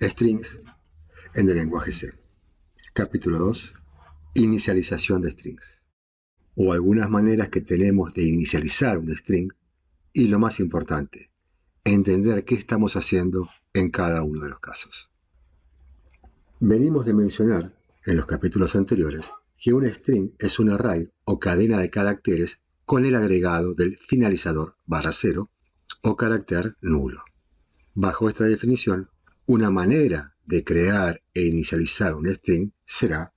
Strings en el lenguaje C. Capítulo 2. Inicialización de strings. O algunas maneras que tenemos de inicializar un string y, lo más importante, entender qué estamos haciendo en cada uno de los casos. Venimos de mencionar en los capítulos anteriores que un string es un array o cadena de caracteres con el agregado del finalizador /0 o carácter nulo. Bajo esta definición, una manera de crear e inicializar un string será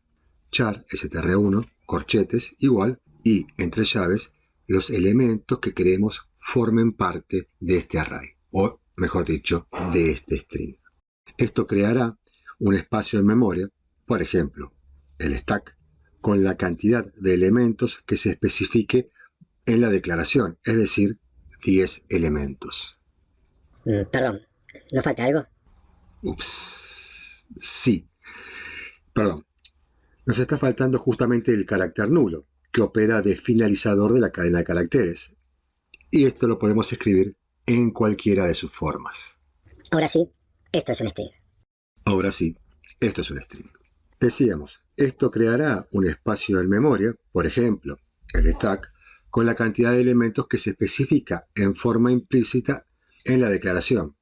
char str1 corchetes igual y entre llaves los elementos que queremos formen parte de este array, o mejor dicho, de este string. Esto creará un espacio en memoria, por ejemplo, el stack, con la cantidad de elementos que se especifique en la declaración, es decir, 10 elementos. Perdón, ¿no falta algo? Ups, sí. Perdón. Nos está faltando justamente el carácter nulo, que opera de finalizador de la cadena de caracteres. Y esto lo podemos escribir en cualquiera de sus formas. Ahora sí, esto es un string. Ahora sí, esto es un string. Decíamos, esto creará un espacio en memoria, por ejemplo, el stack, con la cantidad de elementos que se especifica en forma implícita en la declaración.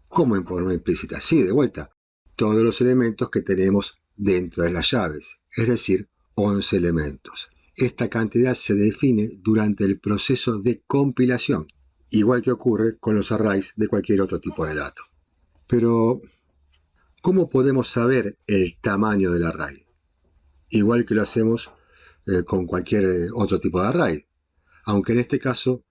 ¿Cómo en forma implícita? Sí, de vuelta, todos los elementos que tenemos dentro de las llaves, es decir, 11 elementos. Esta cantidad se define durante el proceso de compilación, igual que ocurre con los arrays de cualquier otro tipo de dato. Pero, ¿cómo podemos saber el tamaño del array? Igual que lo hacemos con cualquier otro tipo de array, aunque en este caso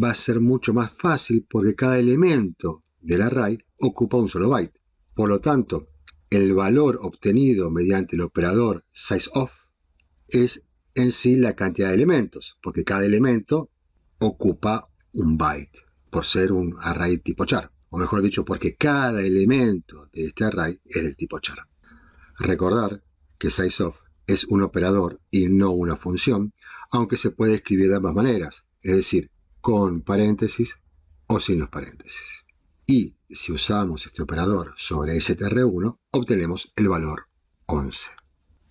va a ser mucho más fácil porque cada elemento del array ocupa un solo byte. Por lo tanto, el valor obtenido mediante el operador sizeOf es en sí la cantidad de elementos, porque cada elemento ocupa un byte, por ser un array tipo char, o mejor dicho, porque cada elemento de este array es del tipo char. Recordar que sizeOf es un operador y no una función, aunque se puede escribir de ambas maneras, es decir, con paréntesis o sin los paréntesis. Y si usamos este operador sobre str1, obtenemos el valor 11.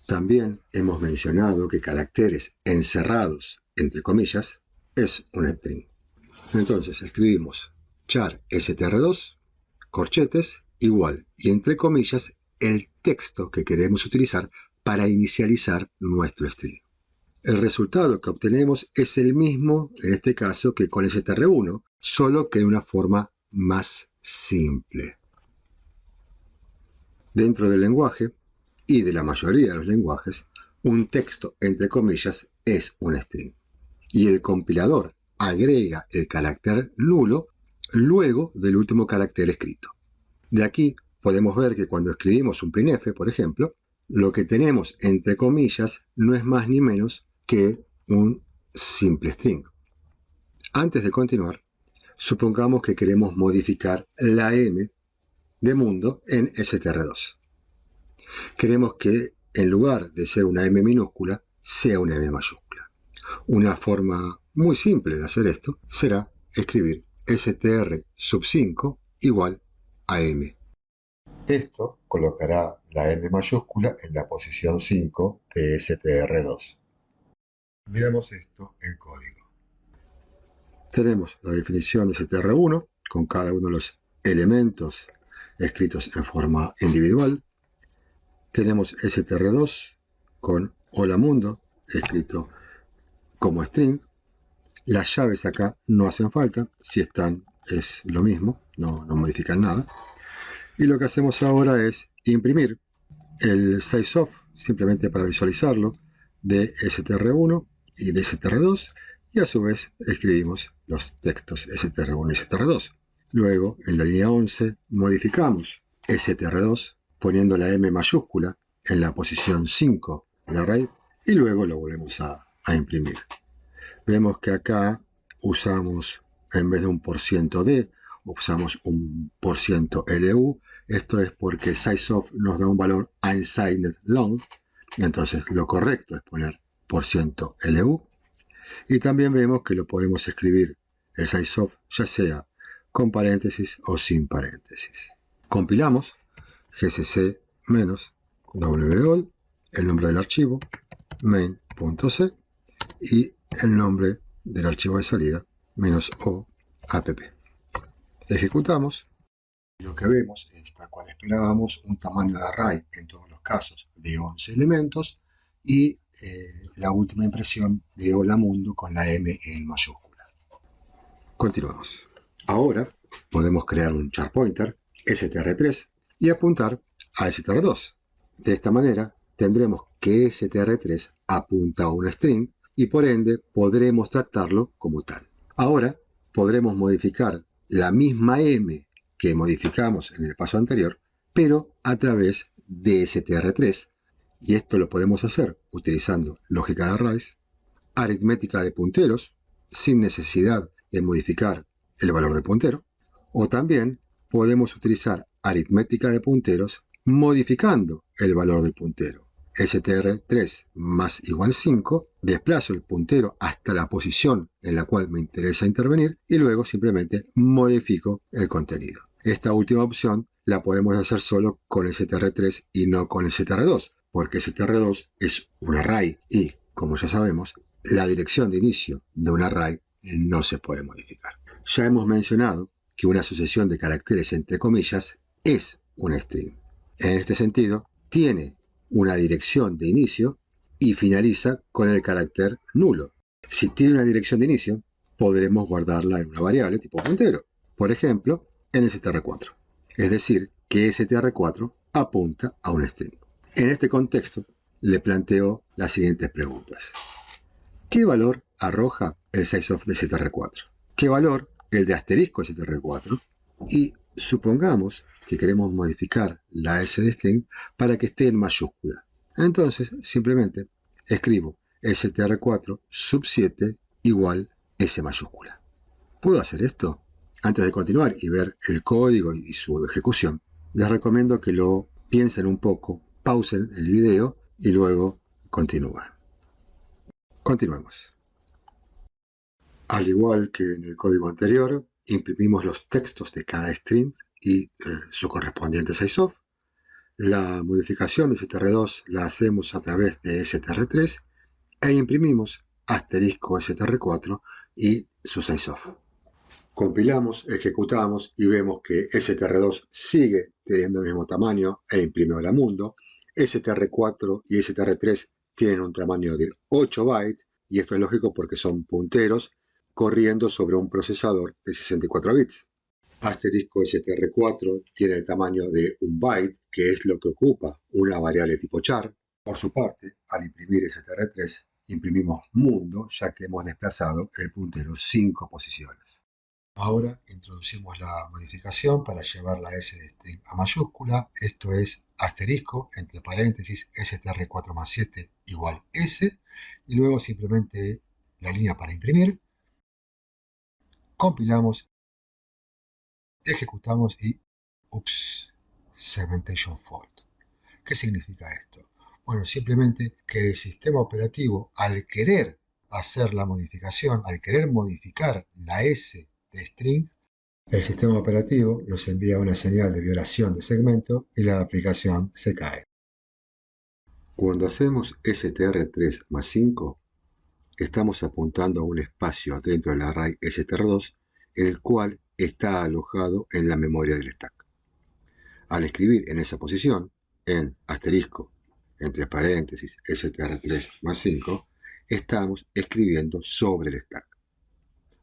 También hemos mencionado que caracteres encerrados, entre comillas, es un string. Entonces escribimos char str2, corchetes, igual, y entre comillas, el texto que queremos utilizar para inicializar nuestro string. El resultado que obtenemos es el mismo, en este caso, que con str1, solo que en una forma más simple. Dentro del lenguaje, y de la mayoría de los lenguajes, un texto, entre comillas, es un string. Y el compilador agrega el carácter nulo luego del último carácter escrito. De aquí podemos ver que cuando escribimos un printf, por ejemplo, lo que tenemos, entre comillas, no es más ni menos que un simple string. Antes de continuar, supongamos que queremos modificar la m de mundo en str2. Queremos que en lugar de ser una m minúscula, sea una m mayúscula. Una forma muy simple de hacer esto será escribir str sub 5 igual a m. Esto colocará la m mayúscula en la posición 5 de str2. Veamos esto en código. Tenemos la definición de str1 con cada uno de los elementos escritos en forma individual. Tenemos str2 con hola mundo escrito como string. Las llaves acá no hacen falta, si están es lo mismo, no modifican nada. Y lo que hacemos ahora es imprimir el sizeOf, simplemente para visualizarlo, de str1 y de str2, y a su vez escribimos los textos str1 y str2. Luego, en la línea 11, modificamos str2 poniendo la m mayúscula en la posición 5 del array, y luego lo volvemos a imprimir. Vemos que acá usamos, en vez de un %d, usamos un %lu. Esto es porque sizeOf nos da un valor unsigned long, entonces lo correcto es poner %lu. Y también vemos que lo podemos escribir el sizeOf ya sea con paréntesis o sin paréntesis. Compilamos, gcc menos wall, el nombre del archivo, main.c, y el nombre del archivo de salida, -o app. Ejecutamos. Lo que vemos es, tal cual esperábamos, un tamaño de array en todos los casos de 11 elementos y la última impresión de Hola Mundo con la M en mayúscula. Continuamos. Ahora podemos crear un char pointer str3 y apuntar a str2. De esta manera tendremos que str3 apunta a un string y por ende podremos tratarlo como tal. Ahora podremos modificar la misma M que modificamos en el paso anterior, pero a través de str3, y esto lo podemos hacer utilizando lógica de arrays, aritmética de punteros, sin necesidad de modificar el valor del puntero, o también podemos utilizar aritmética de punteros modificando el valor del puntero. str3 más igual 5, desplazo el puntero hasta la posición en la cual me interesa intervenir y luego simplemente modifico el contenido. Esta última opción la podemos hacer solo con str3 y no con str2, porque str2 es un array y, como ya sabemos, la dirección de inicio de un array no se puede modificar. Ya hemos mencionado que una sucesión de caracteres entre comillas es un string. En este sentido, tiene una dirección de inicio y finaliza con el carácter nulo. Si tiene una dirección de inicio, podremos guardarla en una variable tipo puntero, por ejemplo, en el str4. Es decir, que str4 apunta a un string. En este contexto, le planteo las siguientes preguntas. ¿Qué valor arroja el sizeof de str4? ¿Qué valor el de asterisco str4? Y supongamos que queremos modificar la S de string para que esté en mayúscula. Entonces, simplemente escribo str4 sub 7 igual S mayúscula. ¿Puedo hacer esto? Antes de continuar y ver el código y su ejecución, les recomiendo que lo piensen un poco, pausen el video y luego continúen. Continuemos. Al igual que en el código anterior, imprimimos los textos de cada string y su correspondiente sizeof. La modificación de str2 la hacemos a través de str3 e imprimimos asterisco str4 y su sizeof. Compilamos, ejecutamos y vemos que str2 sigue teniendo el mismo tamaño e imprime Hola Mundo. str4 y str3 tienen un tamaño de 8 bytes y esto es lógico porque son punteros corriendo sobre un procesador de 64 bits. Asterisco str4 tiene el tamaño de 1 byte, que es lo que ocupa una variable tipo char. Por su parte, al imprimir str3, imprimimos mundo, ya que hemos desplazado el puntero 5 posiciones. Ahora introducimos la modificación para llevar la S de string a mayúscula, esto es asterisco, entre paréntesis, str4 más 7 igual S, y luego simplemente la línea para imprimir. Compilamos, ejecutamos y segmentation fault. ¿Qué significa esto? Bueno, simplemente que el sistema operativo, al querer hacer la modificación, al querer modificar la S de string, el sistema operativo nos envía una señal de violación de segmento y la aplicación se cae. Cuando hacemos str3 más 5, estamos apuntando a un espacio dentro del array str2, el cual está alojado en la memoria del stack. Al escribir en esa posición, en asterisco, entre paréntesis, str3 más 5, estamos escribiendo sobre el stack.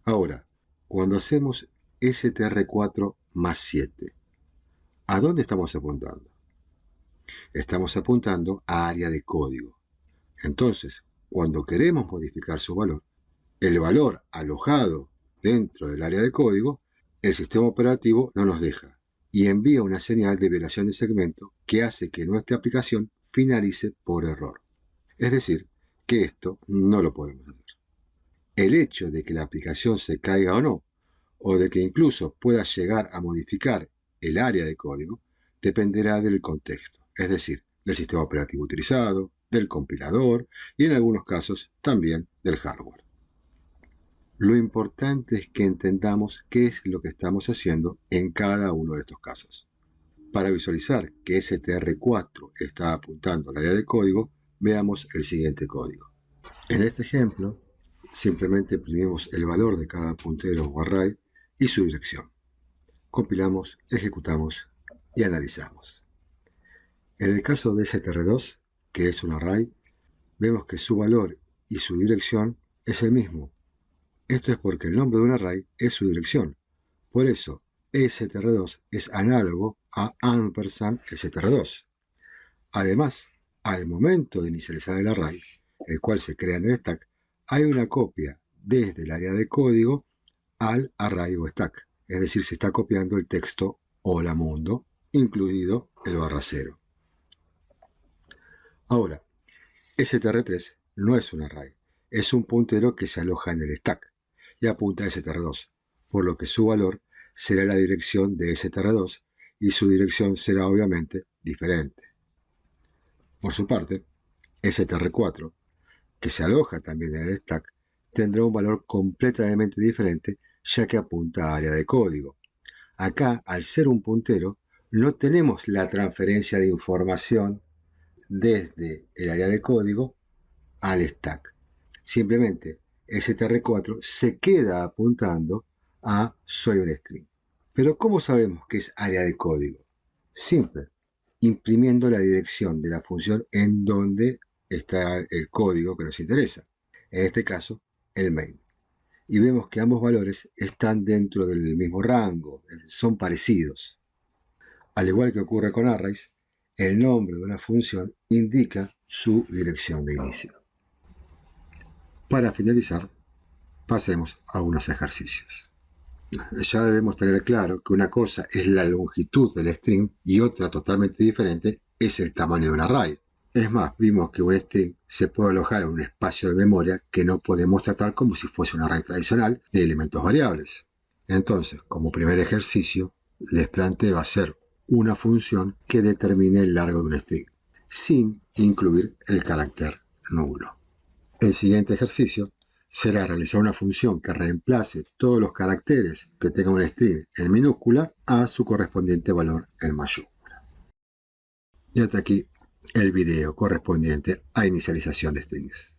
Ahora, cuando hacemos str4 más 7, ¿a dónde estamos apuntando? Estamos apuntando a área de código. Entonces, cuando queremos modificar su valor, el valor alojado dentro del área de código, el sistema operativo no nos deja y envía una señal de violación de segmento que hace que nuestra aplicación finalice por error. Es decir, que esto no lo podemos hacer. El hecho de que la aplicación se caiga o de que incluso pueda llegar a modificar el área de código, dependerá del contexto, es decir, del sistema operativo utilizado, del compilador y en algunos casos también del hardware. Lo importante es que entendamos qué es lo que estamos haciendo en cada uno de estos casos. Para visualizar que str4 está apuntando al área de código, veamos el siguiente código. En este ejemplo, simplemente imprimimos el valor de cada puntero o array y su dirección. Compilamos, ejecutamos y analizamos. En el caso de str2, que es un array, vemos que su valor y su dirección es el mismo. Esto es porque el nombre de un array es su dirección. Por eso, str2 es análogo a &str2. Además, al momento de inicializar el array, el cual se crea en el stack, hay una copia desde el área de código al array o stack. Es decir, se está copiando el texto hola mundo, incluido el /0. Ahora, str3 no es un array, es un puntero que se aloja en el stack y apunta a str2, por lo que su valor será la dirección de str2 y su dirección será obviamente diferente. Por su parte, str4, que se aloja también en el stack, tendrá un valor completamente diferente ya que apunta a área de código. Acá, al ser un puntero, no tenemos la transferencia de información desde el área de código al stack. Simplemente str4 se queda apuntando a soy un string. Pero ¿cómo sabemos que es área de código? Simple, imprimiendo la dirección de la función en donde está el código que nos interesa. En este caso, el main. Y vemos que ambos valores están dentro del mismo rango, son parecidos. Al igual que ocurre con arrays, el nombre de una función indica su dirección de inicio. Para finalizar, pasemos a unos ejercicios. Ya debemos tener claro que una cosa es la longitud del string y otra totalmente diferente es el tamaño de un array. Es más, vimos que un string se puede alojar en un espacio de memoria que no podemos tratar como si fuese un array tradicional de elementos variables. Entonces, como primer ejercicio, les planteo hacer una función que determine el largo de un string, sin incluir el carácter nulo. El siguiente ejercicio será realizar una función que reemplace todos los caracteres que tenga un string en minúscula a su correspondiente valor en mayúscula. Y hasta aquí el video correspondiente a inicialización de strings.